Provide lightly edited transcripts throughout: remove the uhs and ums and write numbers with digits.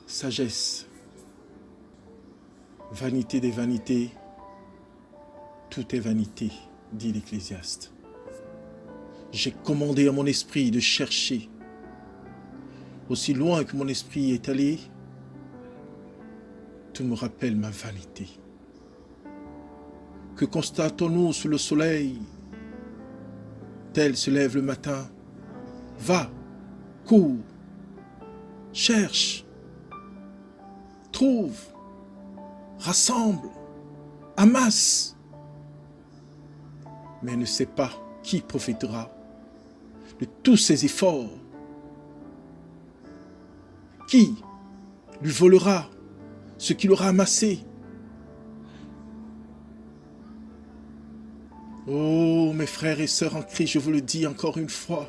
sagesse, vanité des vanités, tout est vanité, dit l'Ecclésiaste. J'ai commandé à mon esprit de chercher. Aussi loin que mon esprit est allé, tout me rappelle ma vanité. Que constatons-nous sous le soleil? Tel se lève le matin. Va, cours, cherche, trouve, rassemble, amasse. Mais ne sait pas qui profitera de tous ses efforts. Qui lui volera ce qu'il aura amassé? Oh, mes frères et sœurs en Christ, je vous le dis encore une fois.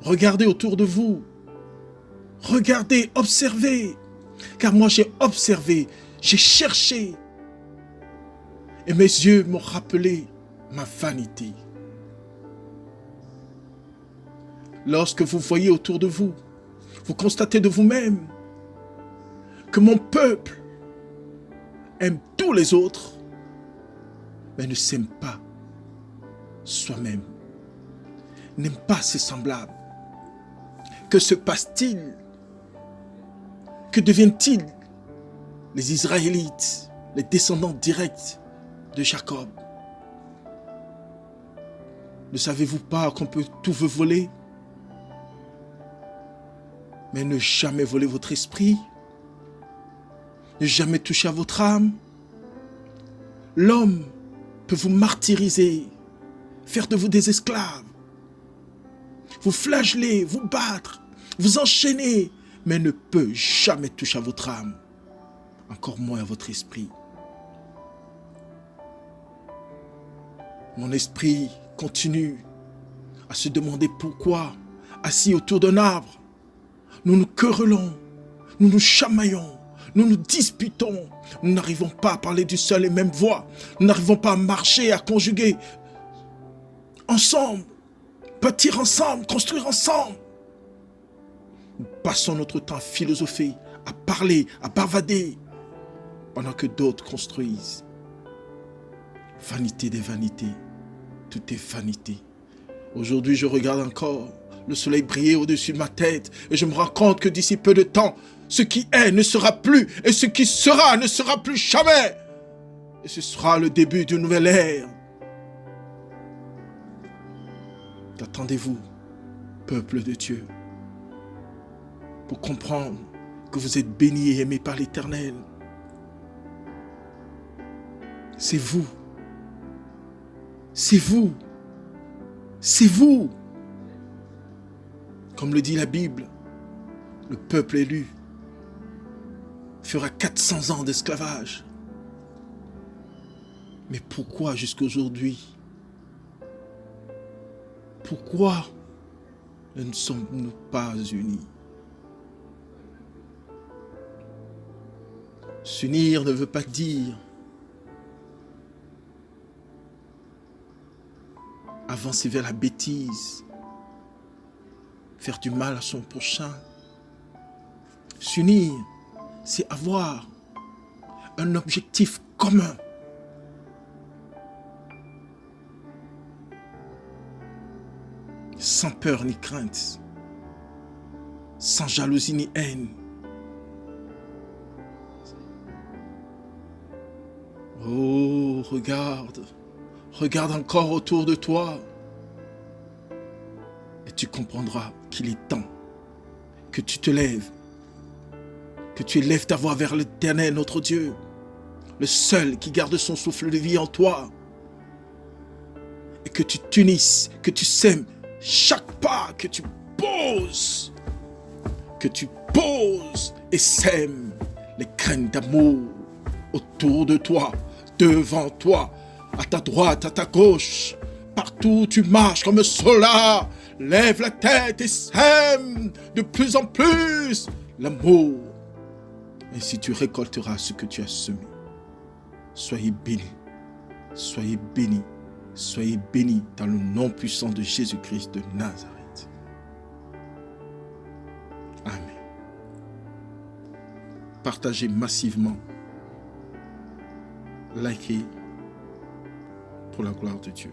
Regardez autour de vous. Regardez, observez. Car moi j'ai observé, j'ai cherché. Et mes yeux m'ont rappelé ma vanité. Lorsque vous voyez autour de vous, vous constatez de vous-même que mon peuple aime tous les autres, mais ne s'aime pas soi-même, n'aime pas ses semblables. Que se passe-t-il? Que deviennent-ils les Israélites, les descendants directs de Jacob? Ne savez-vous pas qu'on peut tout vous voler, mais ne jamais voler votre esprit, ne jamais toucher à votre âme? L'homme peut vous martyriser, faire de vous des esclaves, vous flageller, vous battre, vous enchaîner, mais ne peut jamais toucher à votre âme, encore moins à votre esprit. Mon esprit continue à se demander pourquoi, assis autour d'un arbre, nous nous querellons, nous nous chamaillons, nous nous disputons, nous n'arrivons pas à parler d'une seule et même voix, nous n'arrivons pas à marcher, à conjuguer ensemble, bâtir ensemble, construire ensemble. Nous passons notre temps à philosopher, à parler, à bavader, pendant que d'autres construisent. Vanité des vanités, tout est vanité. Aujourd'hui, je regarde encore le soleil briller au-dessus de ma tête et je me rends compte que d'ici peu de temps, ce qui est ne sera plus et ce qui sera ne sera plus jamais. Et ce sera le début d'une nouvelle ère. Qu'attendez-vous, peuple de Dieu, pour comprendre que vous êtes bénis et aimés par l'Éternel? C'est vous. C'est vous. C'est vous. Comme le dit la Bible, le peuple élu fera 400 ans d'esclavage. Mais pourquoi jusqu'à aujourd'hui? Pourquoi ne sommes-nous pas unis? S'unir ne veut pas dire avancer vers la bêtise, faire du mal à son prochain. S'unir, c'est avoir un objectif commun. Sans peur ni crainte, sans jalousie ni haine. Oh, regarde encore autour de toi et tu comprendras qu'il est temps que tu te lèves, que tu élèves ta voix vers l'Éternel, notre Dieu, le seul qui garde son souffle de vie en toi, et que tu t'unisses, que tu sèmes chaque pas que tu poses et sèmes les graines d'amour autour de toi, devant toi, à ta droite, à ta gauche, partout où tu marches comme cela. Lève la tête et sème de plus en plus l'amour. Ainsi tu récolteras ce que tu as semé. Soyez bénis, soyez bénis, soyez bénis dans le nom puissant de Jésus-Christ de Nazareth. Amen. partagez massivement, likez pour la gloire de Dieu.